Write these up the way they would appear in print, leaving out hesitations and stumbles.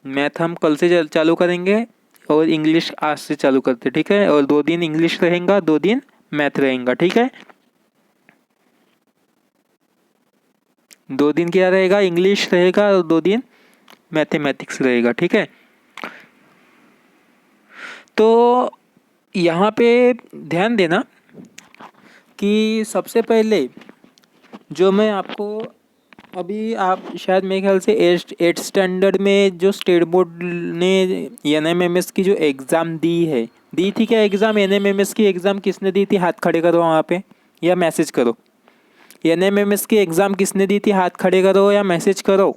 Math हम कल से चालू करेंगे और इंग्लिश आज से चालू करते, ठीक है। और 2 दिन इंग्लिश रहेगा, 2 दिन मैथ रहेगा, ठीक है। 2 दिन क्या रहेगा, इंग्लिश रहेगा और 2 दिन मैथमेटिक्स रहेगा, ठीक है। तो यहाँ पे ध्यान देना कि सबसे पहले जो मैं आपको अभी, आप शायद मेरे ख्याल से 8th स्टैंडर्ड में जो स्टेट बोर्ड ने एनएमएमएस की जो एग्ज़ाम दी थी क्या एग्ज़ाम, एनएमएमएस की एग्ज़ाम किसने दी थी, हाथ खड़े करो वहाँ पे या मैसेज करो। एनएमएमएस की एग्ज़ाम किसने दी थी, हाथ खड़े करो या मैसेज करो।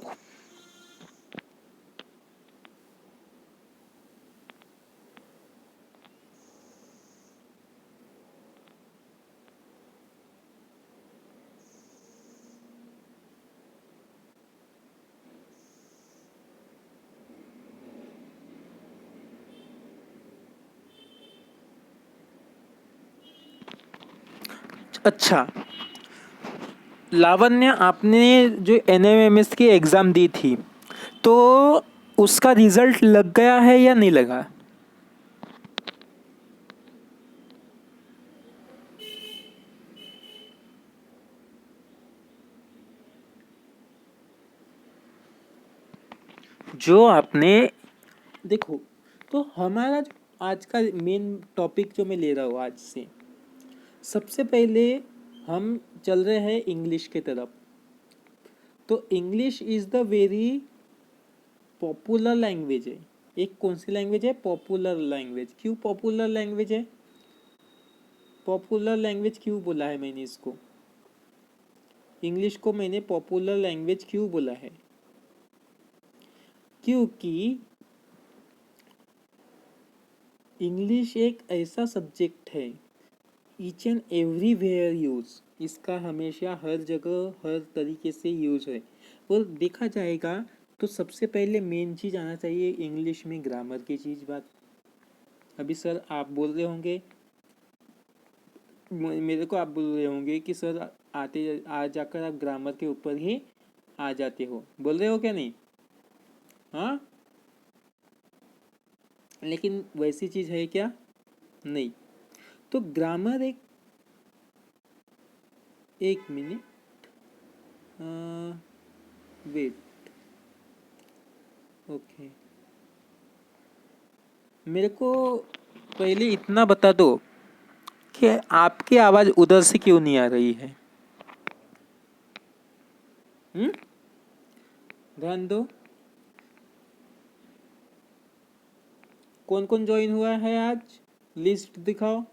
अच्छा लावण्य, आपने जो एनएमएमएस की एग्ज़ाम दी थी तो उसका रिजल्ट लग गया है या नहीं लगा। जो आपने देखो, तो हमारा जो आज का मेन टॉपिक जो मैं ले रहा हूँ आज से, सबसे पहले हम चल रहे हैं इंग्लिश के तरफ। तो English is the very popular language है। एक कौन सी लैंग्वेज है, पॉपुलर लैंग्वेज। क्यों पॉपुलर लैंग्वेज है, पॉपुलर लैंग्वेज क्यों बोला है मैंने इसको, इंग्लिश को मैंने पॉपुलर लैंग्वेज क्यों बोला है, क्योंकि इंग्लिश एक ऐसा सब्जेक्ट है, ईच एंड एवरीवेयर यूज, इसका हमेशा हर जगह हर तरीके से यूज है। और देखा जाएगा तो सबसे पहले मेन चीज़ आना चाहिए इंग्लिश में, ग्रामर की चीज़ बात। अभी सर आप बोल रहे होंगे, मेरे को आप बोल रहे होंगे कि सर आते आ जाकर आप ग्रामर के ऊपर ही आ जाते हो, बोल रहे हो क्या नहीं, हाँ। लेकिन वैसी चीज़ है क्या, नहीं। तो ग्रामर एक मिनट, वेट, ओके। मेरे को पहले इतना बता दो कि आपकी आवाज़ उधर से क्यों नहीं आ रही है। ध्यान दो, कौन कौन ज्वाइन हुआ है आज, लिस्ट दिखाओ।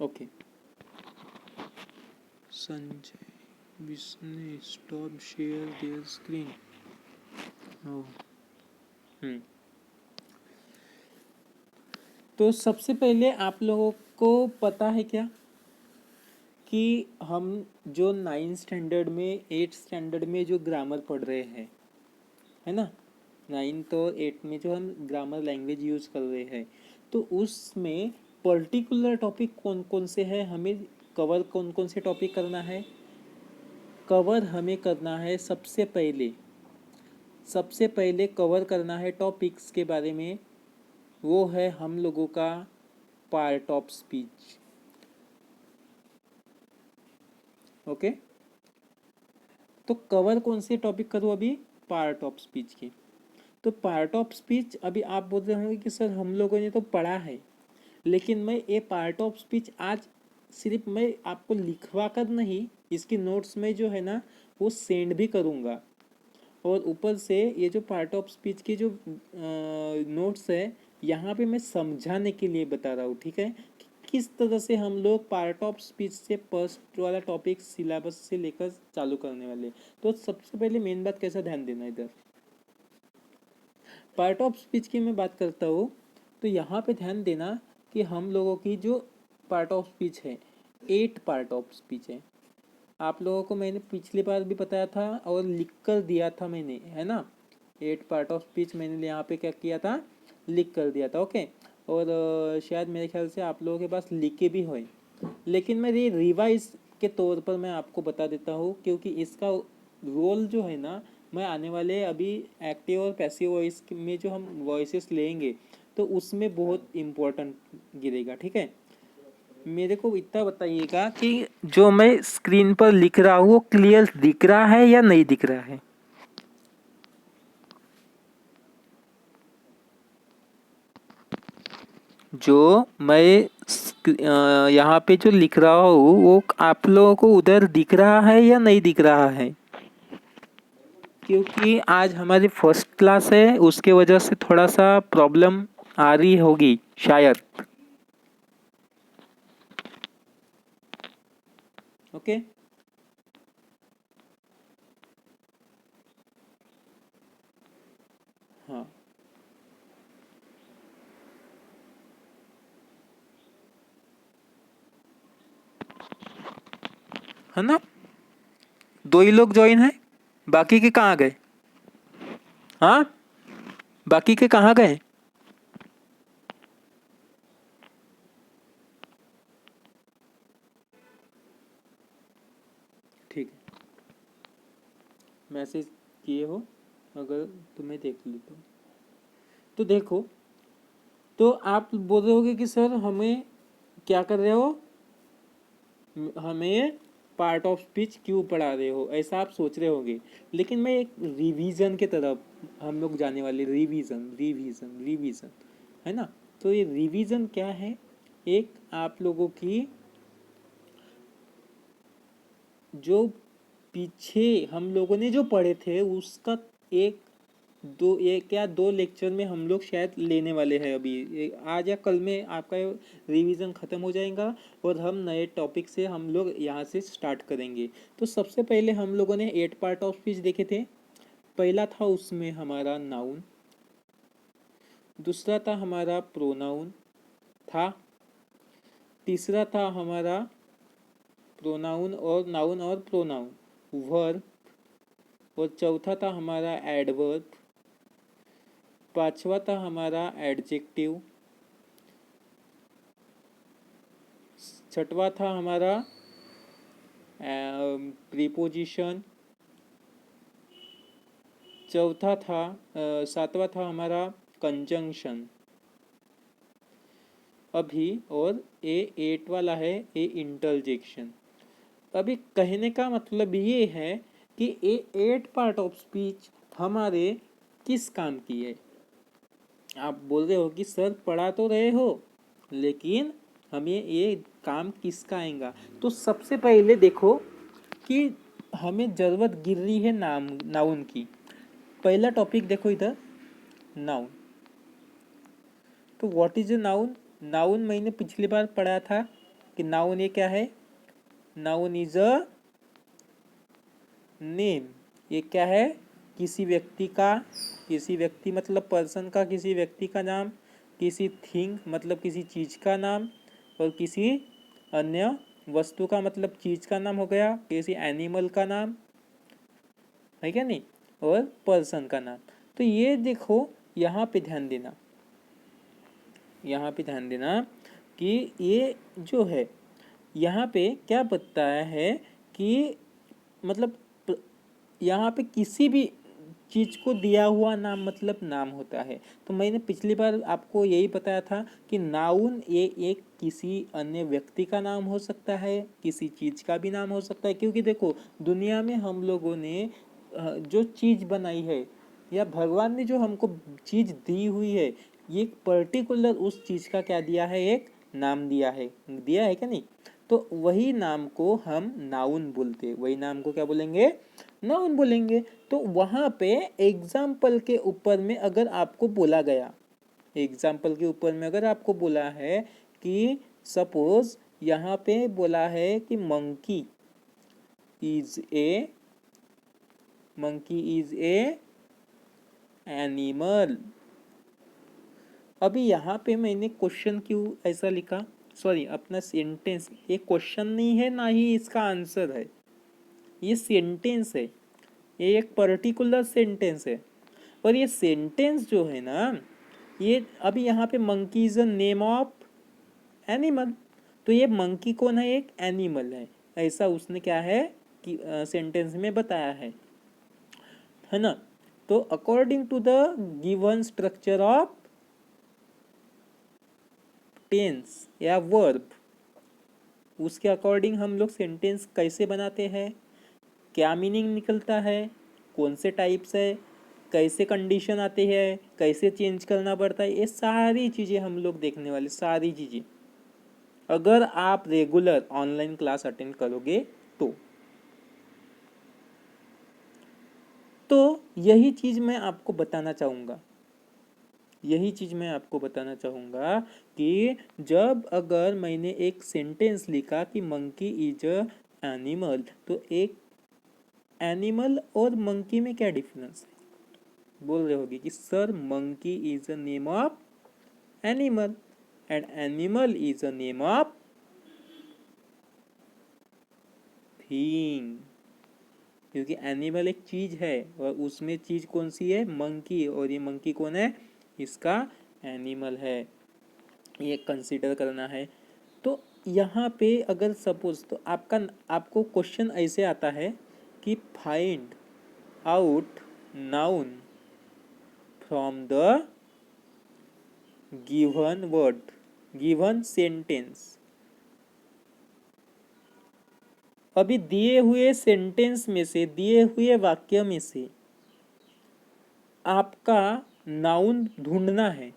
Okay, Sanjay, Vishnu, stop share their screen. तो सबसे पहले आप लोगों को पता है क्या कि हम जो 9th स्टैंडर्ड में 8th स्टैंडर्ड में जो ग्रामर पढ़ रहे हैं, है ना, 9th और 8th में जो हम ग्रामर लैंग्वेज यूज़ कर रहे हैं, तो उसमें पर्टिकुलर टॉपिक कौन कौन से हैं, हमें कवर कौन कौन से टॉपिक करना है, कवर हमें करना है सबसे पहले कवर करना है टॉपिक्स के बारे में, वो है हम लोगों का पार्ट ऑफ स्पीच। ओके, तो कवर कौन से टॉपिक करूँ अभी, पार्ट ऑफ स्पीच के। तो पार्ट ऑफ स्पीच, अभी आप बोल रहे होंगे कि सर हम लोगों ने तो पढ़ा है, लेकिन मैं ये पार्ट ऑफ स्पीच आज सिर्फ मैं आपको लिखवा कर नहीं, इसकी नोट्स में जो है ना वो सेंड भी करूँगा। और ऊपर से ये जो पार्ट ऑफ स्पीच की जो नोट्स है, यहाँ पे मैं समझाने के लिए बता रहा हूँ, ठीक है, कि किस तरह से हम लोग पार्ट ऑफ स्पीच से फर्स्ट वाला टॉपिक सिलेबस से लेकर चालू करने वाले। तो सबसे पहले मेन बात कैसा ध्यान देना, इधर पार्ट ऑफ स्पीच की मैं बात करता हूँ, तो यहाँ पे ध्यान देना कि हम लोगों की जो पार्ट ऑफ स्पीच है, 8 पार्ट ऑफ स्पीच है। आप लोगों को मैंने पिछली बार भी बताया था और लिख कर दिया था मैंने, है ना, 8 पार्ट ऑफ स्पीच मैंने यहाँ पे क्या किया था, लिख कर दिया था, ओके। और शायद मेरे ख्याल से आप लोगों के पास लिखे भी हो, लेकिन मैं ये रिवाइज के तौर पर मैं आपको बता देता हूँ, क्योंकि इसका रोल जो है ना, मैं आने वाले अभी एक्टिव और पैसिव वॉइस में जो हम वॉइसेस लेंगे तो उसमें बहुत इम्पोर्टेंट गिरेगा। ठीक है, मेरे को इतना बताइएगा कि जो मैं स्क्रीन पर लिख रहा हूँ वो क्लियर दिख रहा है या नहीं दिख रहा है। जो मैं यहाँ पे जो लिख रहा हूँ वो आप लोगों को उधर दिख रहा है या नहीं दिख रहा है, क्योंकि आज हमारी फर्स्ट क्लास है उसके वजह से थोड़ा सा प्रॉब्लम आ रही होगी शायद। ओके, हाँ है ना, दो ही लोग ज्वाइन है, बाकी के कहाँ गए? हाँ, बाकी के कहाँ गए? ठीक है, मैसेज किए हो अगर तुम्हें देख ली तो देखो, तो आप बोल रहे होगे कि सर हमें क्या कर रहे हो, हमें पार्ट ऑफ स्पीच क्यों पढ़ा रहे हो, ऐसा आप सोच रहे होंगे। लेकिन मैं एक रिवीजन के तरफ हम लोग जाने वाले, रिवीजन रिवीजन रिवीजन, है ना। तो ये रिवीजन क्या है, एक आप लोगों की जो पीछे हम लोगों ने जो पढ़े थे उसका एक दो, एक या दो लेक्चर में हम लोग शायद लेने वाले हैं अभी, आज या कल में आपका रिवीजन ख़त्म हो जाएगा और हम नए टॉपिक से हम लोग यहाँ से स्टार्ट करेंगे। तो सबसे पहले हम लोगों ने 8 पार्ट ऑफ स्पीच देखे थे। पहला था उसमें हमारा नाउन, दूसरा था हमारा प्रोनाउन था, तीसरा था हमारा प्रोनाउन और नाउन और प्रोनाउन वर्ब, और चौथा था हमारा एडवर्ब, पांचवा था हमारा एडजेक्टिव, छठवा था हमारा प्रीपोजिशन, चौथा था सातवां था हमारा कंजंक्शन अभी, और ए 8 वाला है ए इंटरजेक्शन। अभी कहने का मतलब ये है कि ए 8 पार्ट ऑफ स्पीच हमारे किस काम की है। आप बोल रहे हो कि सर पढ़ा तो रहे हो लेकिन हमें ये काम किसका आएगा। तो सबसे पहले देखो कि हमें ज़रूरत गिर रही है नाउन की। पहला टॉपिक देखो इधर, नाउन। तो what is a noun? Noun मैंने पिछली बार पढ़ा था कि नाउन ये क्या है, नाउन इज अ नेम। ये क्या है, किसी व्यक्ति का, किसी व्यक्ति मतलब पर्सन का, किसी व्यक्ति का नाम, किसी थिंग मतलब किसी चीज का नाम, और किसी अन्य वस्तु का मतलब चीज का नाम हो गया, किसी एनिमल का नाम है क्या नहीं, और पर्सन का नाम। तो ये देखो यहाँ पे ध्यान देना, यहाँ पे ध्यान देना कि ये जो है यहाँ पे क्या बताया है कि मतलब यहाँ पे किसी भी चीज को दिया हुआ नाम मतलब नाम होता है। तो मैंने पिछली बार आपको यही बताया था कि नाउन ये एक किसी अन्य व्यक्ति का नाम हो सकता है, किसी चीज का भी नाम हो सकता है। क्योंकि देखो दुनिया में हम लोगों ने जो चीज बनाई है या भगवान ने जो हमको चीज दी हुई है, ये पर्टिकुलर उस चीज का क्या दिया है, एक नाम दिया है क्या नहीं। तो वही नाम को हम नाउन बोलते, वही नाम को क्या बोलेंगे, नाउन बोलेंगे। तो वहां पे एग्जाम्पल के ऊपर में अगर आपको बोला गया, एग्जाम्पल के ऊपर में अगर आपको बोला है कि सपोज यहाँ पे बोला है कि is a monkey is a animal. अभी यहाँ पे मैंने क्वेश्चन क्यों ऐसा लिखा, सॉरी अपना सेंटेंस, ये क्वेश्चन नहीं है ना ही इसका आंसर है, ये सेंटेंस है, ये एक पर्टिकुलर सेंटेंस है। और ये सेंटेंस जो है ना, ये अभी यहाँ पे monkey is a name of animal, तो ये मंकी कौन है, एक एनिमल है, ऐसा उसने क्या है कि सेंटेंस में बताया है ना। तो according to the given structure of tense या वर्ब, उसके अकॉर्डिंग हम लोग सेंटेंस कैसे बनाते हैं, क्या मीनिंग निकलता है, कौन से टाइप्स है, कैसे कंडीशन आते हैं, कैसे चेंज करना पड़ता है, ये सारी चीज़ें हम लोग देखने वाले, सारी चीज़ें अगर आप रेगुलर ऑनलाइन क्लास अटेंड करोगे तो तो यही चीज़ मैं आपको बताना चाहूँगा, यही चीज़ मैं आपको बताना चाहूँगा कि जब अगर मैंने एक सेंटेंस लिखा कि मंकी इज अ एनिमल, तो एक एनिमल और मंकी में क्या डिफरेंस है, बोल रहे होगे कि sir monkey is a name of animal and animal is a name of thing, क्योंकि एनिमल एक चीज है और उसमें चीज कौन सी है, मंकी, और ये मंकी कौन है, इसका एनिमल है, ये कंसीडर करना है। तो यहाँ पे अगर सपोज तो आपको क्वेश्चन ऐसे आता है कि find out noun from the given word, given sentence. अभी दिए हुए सेंटेंस में से, दिए हुए वाक्य में से आपका नाउन ढूंढना है।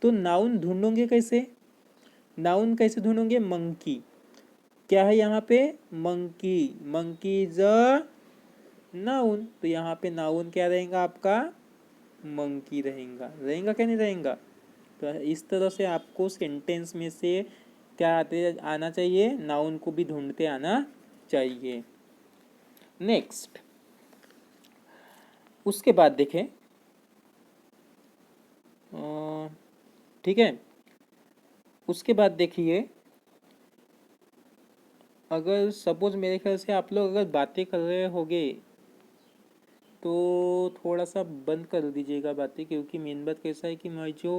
तो नाउन ढूंढोगे कैसे, नाउन कैसे ढूंढोगे, मंकी, क्या है यहाँ पे, monkey, monkey is a noun, तो यहाँ पे नाउन क्या रहेगा आपका, मंकी रहेगा, रहेगा क्या नहीं रहेगा। तो इस तरह से आपको सेंटेंस में से क्या आते आना चाहिए, नाउन को भी ढूंढते आना चाहिए। नेक्स्ट, उसके बाद देखें, ठीक है, उसके बाद देखिए, अगर सपोज मेरे ख्याल से आप लोग अगर बातें कर रहे होगे तो थोड़ा सा बंद कर दीजिएगा बातें, क्योंकि मेन बात कैसा है कि मैं जो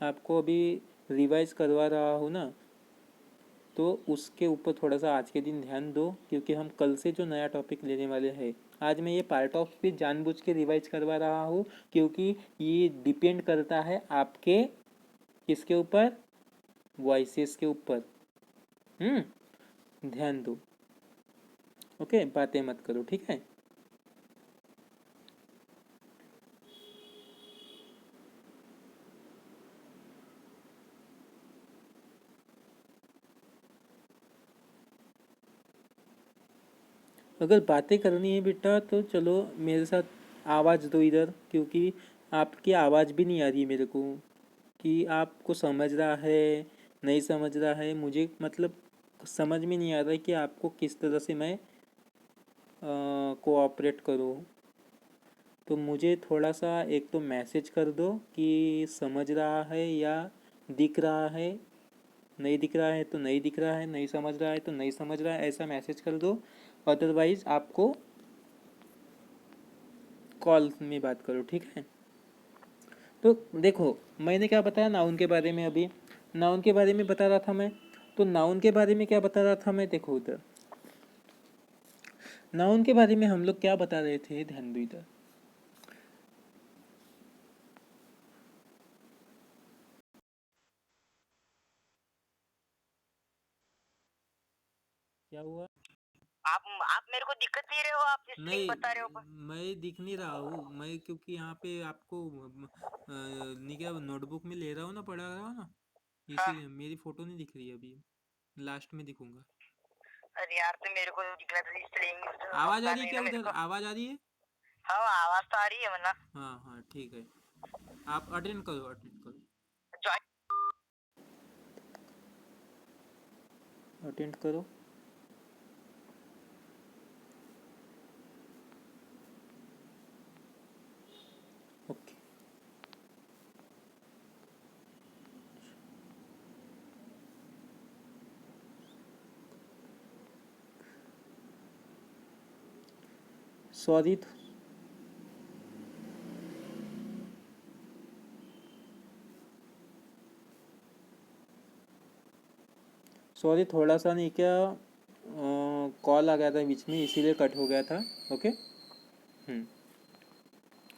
आपको अभी रिवाइज करवा रहा हूँ ना, तो उसके ऊपर थोड़ा सा आज के दिन ध्यान दो, क्योंकि हम कल से जो नया टॉपिक लेने वाले हैं, आज मैं ये पार्ट ऑफ स्पीच जानबूझ के रिवाइज करवा रहा हूँ, क्योंकि ये डिपेंड करता है आपके किसके ऊपर, वॉइसेस के ऊपर। ध्यान दो, ओके, बातें मत करो, ठीक है। अगर बातें करनी है बेटा तो चलो मेरे साथ आवाज़ दो इधर, क्योंकि आपकी आवाज़ भी नहीं आ रही है मेरे को, कि आपको समझ रहा है नहीं समझ रहा है, मुझे मतलब समझ में नहीं आ रहा है कि आपको किस तरह से मैं कोऑपरेट करूँ। तो मुझे थोड़ा सा एक तो मैसेज कर दो कि समझ रहा है या दिख रहा है, नहीं दिख रहा है तो नहीं दिख रहा है, नहीं समझ रहा है तो नहीं समझ रहा है, ऐसा मैसेज कर दो। अदरवाइज आपको कॉल में बात करो, ठीक है। तो देखो मैंने क्या बताया नाउन के बारे में, अभी नाउन के बारे में बता रहा था मैं, तो नाउन के बारे में क्या बता रहा था मैं, देखो उधर नाउन के बारे में हम लोग क्या बता रहे थे, ध्यान दो इधर। क्या हुआ, आप मेरे को दिक्कत दे रहे हो, आप जिस नहीं बता रहे हो, मैं दिख नहीं रहा हूँ मैं, क्योंकि यहाँ पे आपको नहीं क्या नोटबुक में ले रहा हूँ ना, पढ़ा रहा हूँ ना, इसीलिए मेरी फोटो नहीं दिख रही है अभी, लास्ट में दिखूंगा। अरे यार तो मेरे को दिख रहा था इसलिए आवाज आ रही है क्या उधर, आवाज आ रही है, हाँ आवाज तो आ रही है वरना, हाँ हाँ ठीक है, आप अटेंड करो, अटेंड करो, अटेंड करो, ओके। सॉरी, सॉरी, थोड़ा सा नहीं क्या, कॉल आ गया था बीच में, इसीलिए कट हो गया था। ओके।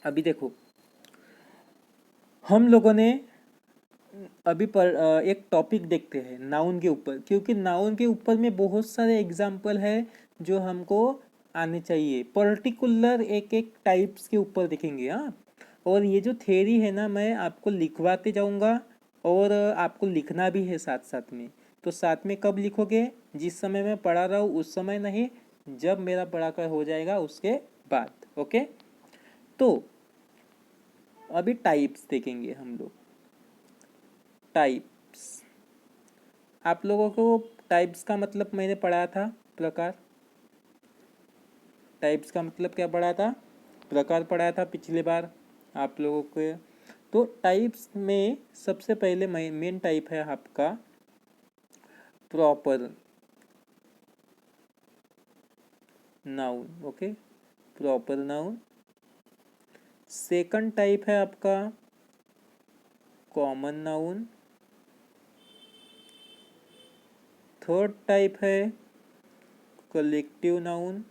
अभी देखो, हम लोगों ने अभी पर एक टॉपिक देखते हैं नाउन के ऊपर, क्योंकि नाउन के ऊपर में बहुत सारे एग्जाम्पल है जो हमको आने चाहिए। पर्टिकुलर एक एक टाइप्स के ऊपर देखेंगे। हाँ, और ये जो थ्योरी है ना, मैं आपको लिखवाते जाऊंगा और आपको लिखना भी है साथ साथ में। तो साथ में कब लिखोगे? जिस समय मैं पढ़ा रहा हूँ उस समय नहीं, जब मेरा पढ़ा कर हो जाएगा उसके बाद। ओके। तो अभी टाइप्स देखेंगे हम लोग। टाइप्स, आप लोगों को टाइप्स का मतलब मैंने पढ़ा था, प्रकार। टाइप्स का मतलब क्या पढ़ा था? प्रकार पढ़ाया था पिछले बार आप लोगों को। तो टाइप्स में सबसे पहले मेन टाइप है आपका proper noun. Okay, proper noun. Second type है आपका कॉमन नाउन। थर्ड टाइप है कलेक्टिव नाउन।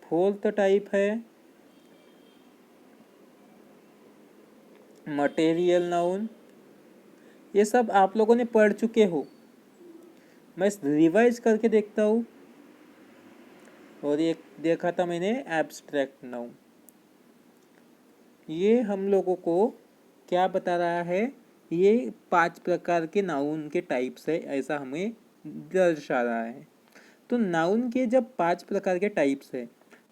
फोर्थ टाइप है मटेरियल नाउन। ये सब आप लोगों ने पढ़ चुके हो, मैं रिवाइज करके देखता हूँ। और ये देखा था मैंने एब्स्ट्रैक्ट नाउन। ये हम लोगों को क्या बता रहा है? ये 5 प्रकार के नाउन के टाइप्स है, ऐसा हमें दर्शा रहा है। तो नाउन के जब 5 प्रकार के टाइप्स है,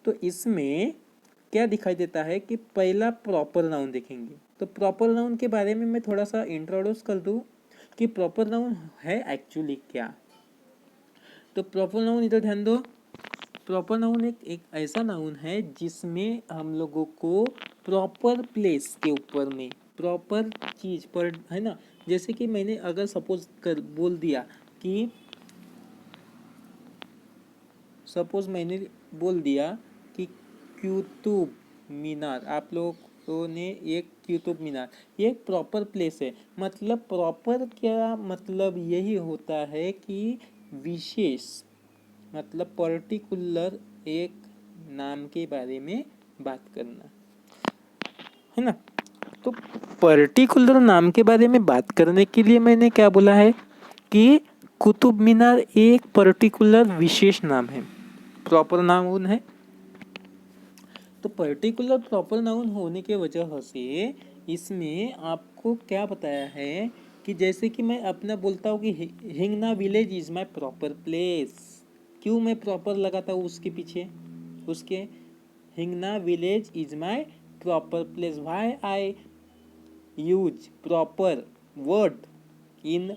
तो इसमें क्या दिखाई देता है कि पहला प्रॉपर नाउन देखेंगे। तो प्रॉपर नाउन के बारे में मैं थोड़ा सा इंट्रोड्यूस कर दूं कि प्रॉपर नाउन है एक्चुअली क्या। तो प्रॉपर नाउन, इधर ध्यान दो। प्रॉपर नाउन एक ऐसा नाउन है जिसमें हम लोगों को प्रॉपर प्लेस के ऊपर में प्रॉपर चीज पर, है ना। जैसे कि मैंने अगर सपोज कर बोल दिया कि, सपोज मैंने बोल दिया कि कुतुब मीनार, आप लोगों ने एक कुतुब मीनार, ये एक प्रॉपर प्लेस है। मतलब प्रॉपर क्या मतलब यही होता है कि विशेष, मतलब पर्टिकुलर एक नाम के बारे में बात करना, है ना। तो पर्टिकुलर नाम के बारे में बात करने के लिए मैंने क्या बोला है कि कुतुब मीनार एक पर्टिकुलर विशेष नाम है, प्रॉपर नाउन है। तो पर्टिकुलर प्रॉपर नाउन होने के वजह से इसमें आपको क्या बताया है कि जैसे कि मैं अपना बोलता हूँ कि Hingna village is my proper place. क्यों मैं प्रॉपर लगाता हूँ उसके पीछे? उसके Hingna village is my proper place, why I use proper word in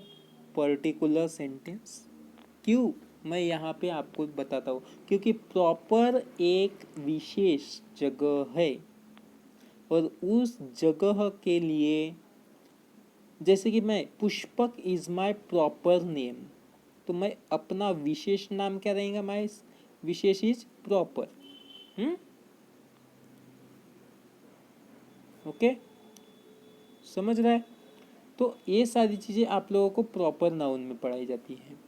particular sentence. क्यों मैं यहाँ पे आपको बताता हूँ? क्योंकि प्रॉपर एक विशेष जगह है और उस जगह के लिए, जैसे कि मैं Pushpak is my proper name, तो मैं अपना विशेष नाम क्या रहेगा? माय विशेष इज प्रॉपर। ओके, समझ रहा है? तो ये सारी चीज़ें आप लोगों को प्रॉपर नाउन में पढ़ाई जाती है।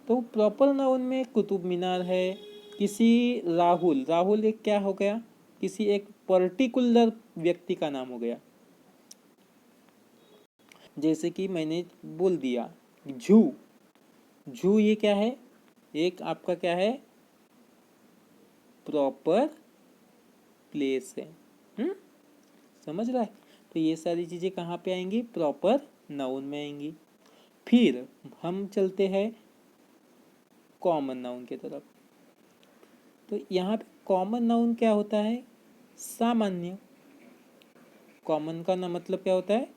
तो प्रॉपर नाउन में कुतुब मीनार है, किसी राहुल, राहुल एक क्या हो गया? किसी एक पर्टिकुलर व्यक्ति का नाम हो गया। जैसे कि मैंने बोल दिया जू, जू ये क्या है? एक आपका क्या है? प्रॉपर प्लेस है। समझ रहा है? तो ये सारी चीज़ें कहाँ पे आएंगी? प्रॉपर नाउन में आएंगी। फिर हम चलते हैं कॉमन नाउन की तरफ। तो यहाँ पे कॉमन नाउन क्या होता है? सामान्य। कॉमन का ना मतलब क्या होता है?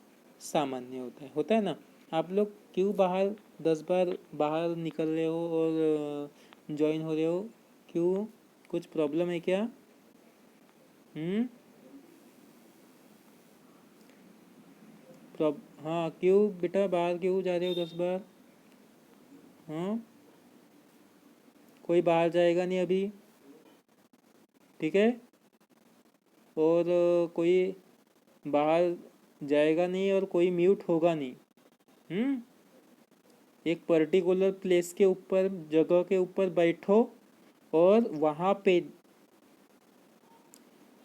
सामान्य होता है ना। आप लोग क्यों बाहर 10 बार बाहर निकल रहे हो और ज्वाइन हो रहे हो? क्यों, कुछ प्रॉब्लम है क्या? हाँ, क्यों बेटा बाहर क्यों जा रहे हो 10 बार? हाँ, कोई बाहर जाएगा नहीं अभी, ठीक है। और कोई बाहर जाएगा नहीं और कोई म्यूट होगा नहीं, हम्म एक पर्टिकुलर प्लेस के ऊपर, जगह के ऊपर बैठो और वहाँ पे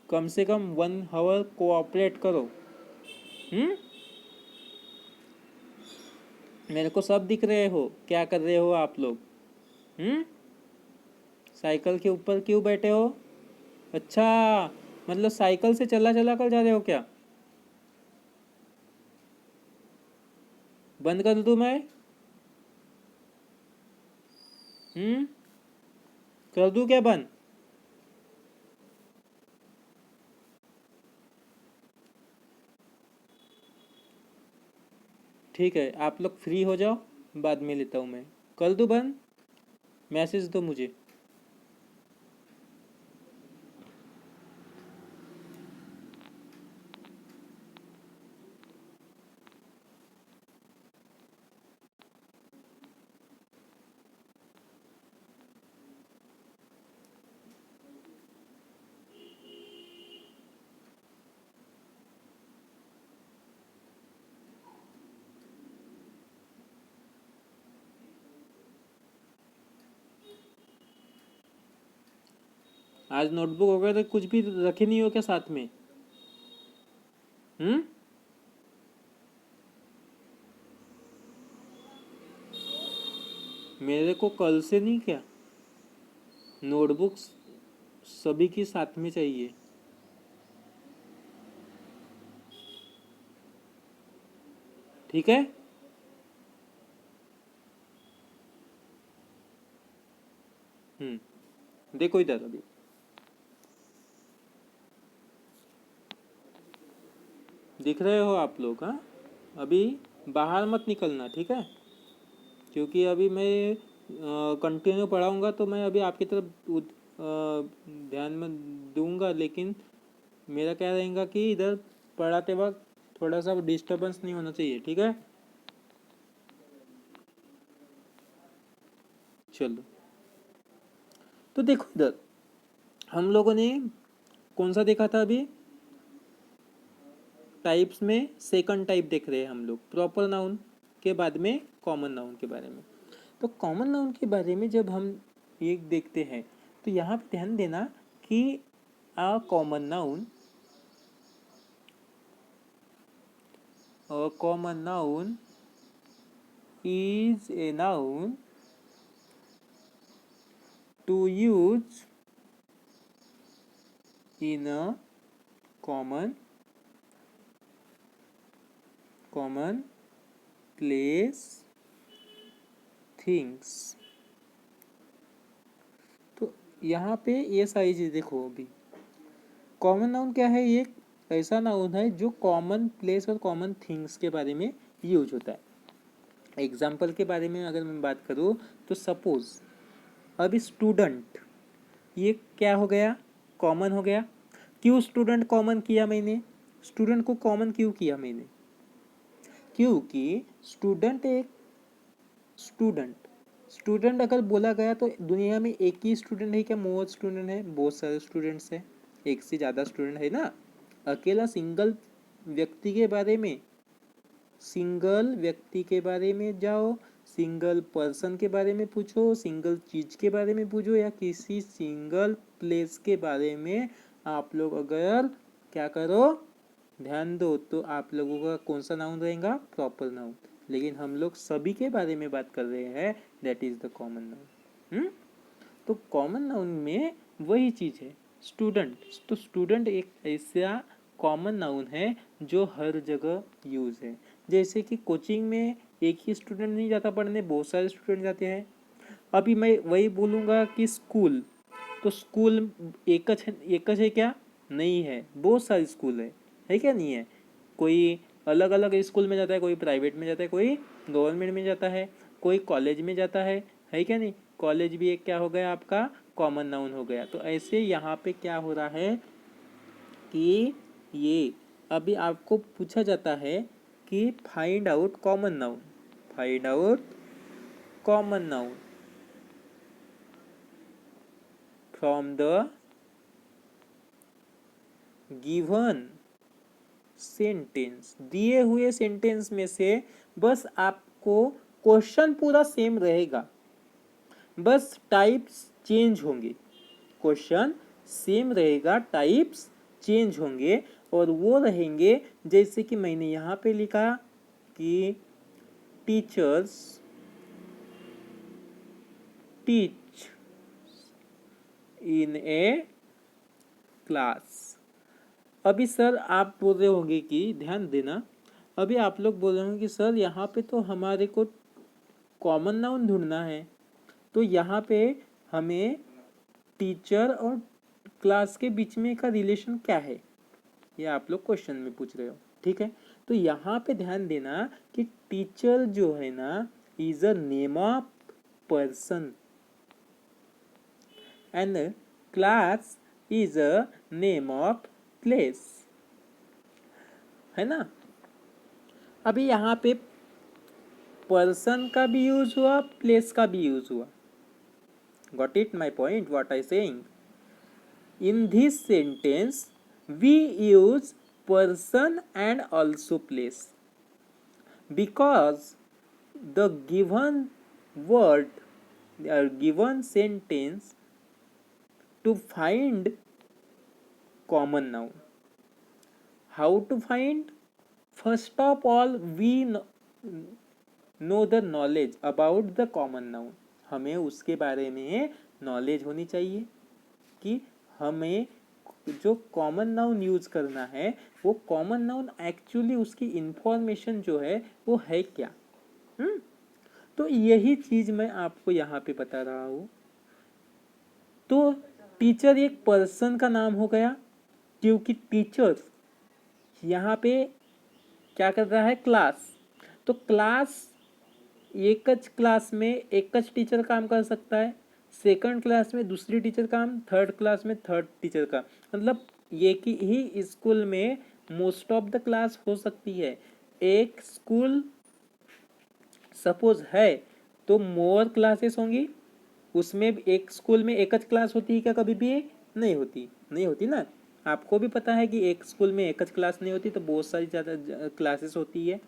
कम से कम 1 आवर कोऑपरेट करो। हम्म मेरे को सब दिख रहे हो क्या कर रहे हो आप लोग। हम्म साइकिल के ऊपर क्यों बैठे हो? अच्छा, मतलब साइकिल से चला चला कर जा रहे हो क्या? बंद कर दूं मैं? हम्म कर दूं क्या बंद? ठीक है, आप लोग फ्री हो जाओ, बाद में लेता हूँ मैं। कर दूं बंद? मैसेज दो मुझे। आज नोटबुक वगैरह कुछ भी रखे नहीं हो क्या साथ में? हम्म मेरे को कल से नहीं क्या, नोटबुक्स सभी की साथ में चाहिए। ठीक है। देखो इधर अभी, दिख रहे हो आप लोग? हाँ, अभी बाहर मत निकलना, ठीक है? क्योंकि अभी मैं कंटिन्यू पढ़ाऊँगा तो मैं अभी आपकी तरफ ध्यान में दूंगा, लेकिन मेरा क्या रहेगा कि इधर पढ़ाते वक्त थोड़ा सा डिस्टरबेंस नहीं होना चाहिए, ठीक है? चलो, तो देखो इधर हम लोगों ने कौन सा देखा था अभी? टाइप्स में सेकंड टाइप देख रहे हैं हम लोग, प्रॉपर नाउन के बाद में कॉमन नाउन के बारे में। तो कॉमन नाउन के बारे में जब हम ये देखते हैं तो यहाँ पे ध्यान देना कि a common noun is a noun to use in a common place things। तो यहाँ पे ये सारी चीज़ देखो अभी, कॉमन नाउन क्या है? ये ऐसा नाउन है जो कॉमन प्लेस और कॉमन थिंग्स के बारे में यूज होता है। एग्जाम्पल के बारे में अगर मैं बात करूँ तो सपोज अभी स्टूडेंट, ये क्या हो गया? कॉमन हो गया। क्यों स्टूडेंट कॉमन किया मैंने? स्टूडेंट को कॉमन क्यों किया मैंने? क्योंकि स्टूडेंट एक स्टूडेंट स्टूडेंट अगर बोला गया तो दुनिया में एक ही स्टूडेंट है क्या? बहुत स्टूडेंट है, बहुत सारे स्टूडेंट्स हैं, एक से ज़्यादा स्टूडेंट है ना। अकेला सिंगल व्यक्ति के बारे में, सिंगल व्यक्ति के बारे में जाओ, सिंगल पर्सन के बारे में पूछो, सिंगल चीज के बारे में पूछो, या किसी सिंगल प्लेस के बारे में आप लोग अगर क्या करो, ध्यान दो, तो आप लोगों का कौन सा नाउन रहेगा? Proper noun. लेकिन हम लोग सभी के बारे में बात कर रहे हैं, that is the common noun. तो कॉमन नाउन में वही चीज है, स्टूडेंट। तो स्टूडेंट एक ऐसा कॉमन नाउन है जो हर जगह यूज है। जैसे कि कोचिंग में एक ही स्टूडेंट नहीं जाता पढ़ने, बहुत सारे स्टूडेंट जाते हैं। अभी मैं वही बोलूँगा कि स्कूल, तो स्कूल एक है क्या? नहीं है, बहुत सारे स्कूल है क्या? नहीं है। कोई अलग अलग स्कूल में जाता है, कोई प्राइवेट में जाता है, कोई गवर्नमेंट में जाता है, कोई कॉलेज में जाता है क्या? नहीं, कॉलेज भी एक क्या हो गया आपका? कॉमन नाउन हो गया। तो ऐसे यहाँ पे क्या हो रहा है कि ये अभी आपको पूछा जाता है कि find out common noun, find out common noun from the given sentence. दिए हुए सेंटेंस में से बस आपको क्वेश्चन पूरा सेम रहेगा, बस टाइप्स चेंज होंगे। क्वेश्चन सेम रहेगा, टाइप्स चेंज होंगे, और वो रहेंगे जैसे कि मैंने यहाँ पे लिखा कि teachers teach in A class. अभी सर आप बोल रहे होंगे कि ध्यान देना, अभी आप लोग बोल रहे होंगे कि सर यहाँ पे तो हमारे को कॉमन नाउन ढूंढना है, तो यहाँ पे हमें टीचर और क्लास के बीच में का रिलेशन क्या है, ये आप लोग क्वेश्चन में पूछ रहे हो, ठीक है। तो यहाँ पे ध्यान देना कि टीचर जो है ना is a name of person and class is a name of place, है ना। अभी यहाँ पे पर्सन का भी यूज हुआ, प्लेस का भी यूज हुआ। Got it my point what I saying? In this sentence we use person and also place because the given word or given sentence to find common noun. How to find? First of all we know the knowledge about the common noun. हमें उसके बारे में knowledge होनी चाहिए कि हमें जो common noun use करना है वो कॉमन नाउन एक्चुअली उसकी इंफॉर्मेशन जो है वो है क्या। तो यही चीज मैं आपको यहाँ पे बता रहा हूँ। तो टीचर एक पर्सन का नाम हो गया क्योंकि टीचर यहाँ पे क्या कर रहा है, क्लास। तो क्लास एक क्लास में एक टीचर काम कर सकता है, सेकंड क्लास में दूसरी टीचर काम, थर्ड क्लास में थर्ड टीचर का, मतलब एक ही स्कूल में मोस्ट ऑफ द क्लास हो सकती है। एक स्कूल सपोज है तो मोर क्लासेस होंगी, उसमें एक स्कूल में एक क्लास होती है क्या? कभी भी नहीं होती, नहीं होती ना। आपको भी पता है कि एक स्कूल में एक क्लास नहीं होती, तो बहुत सारी ज़्यादा क्लासेस होती है।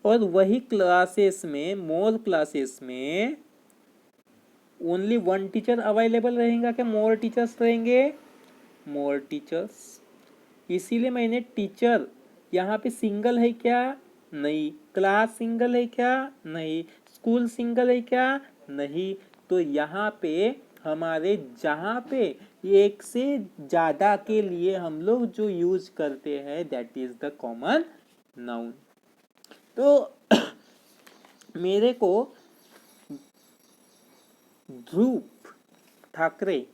और वही क्लासेस में, मोर क्लासेस में ओनली वन टीचर अवेलेबल रहेगा क्या? मोर टीचर्स रहेंगे, मोर टीचर्स। इसीलिए मैंने टीचर यहाँ पे सिंगल है क्या? नहीं। क्लास सिंगल है क्या? नहीं। स्कूल सिंगल है क्या? नहीं। तो यहाँ पे हमारे जहाँ पे एक से ज़्यादा के लिए हम लोग जो यूज करते हैं that is the common noun. तो मेरे को ध्रुव ठाकरे,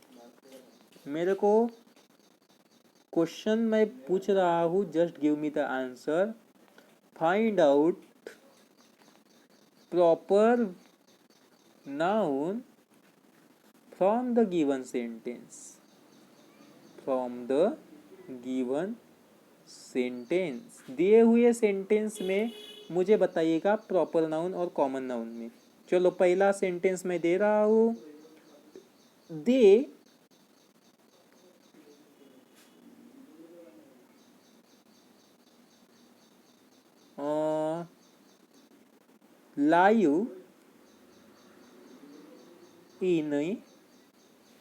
मेरे को क्वेश्चन मैं पूछ रहा हूँ, just give me the answer. Find out proper noun from the given sentence, from the given sentence. दिए हुए सेंटेंस में मुझे बताइएगा प्रॉपर नाउन और कॉमन नाउन में। चलो पहला सेंटेंस मैं दे रहा हूँ, दे live in a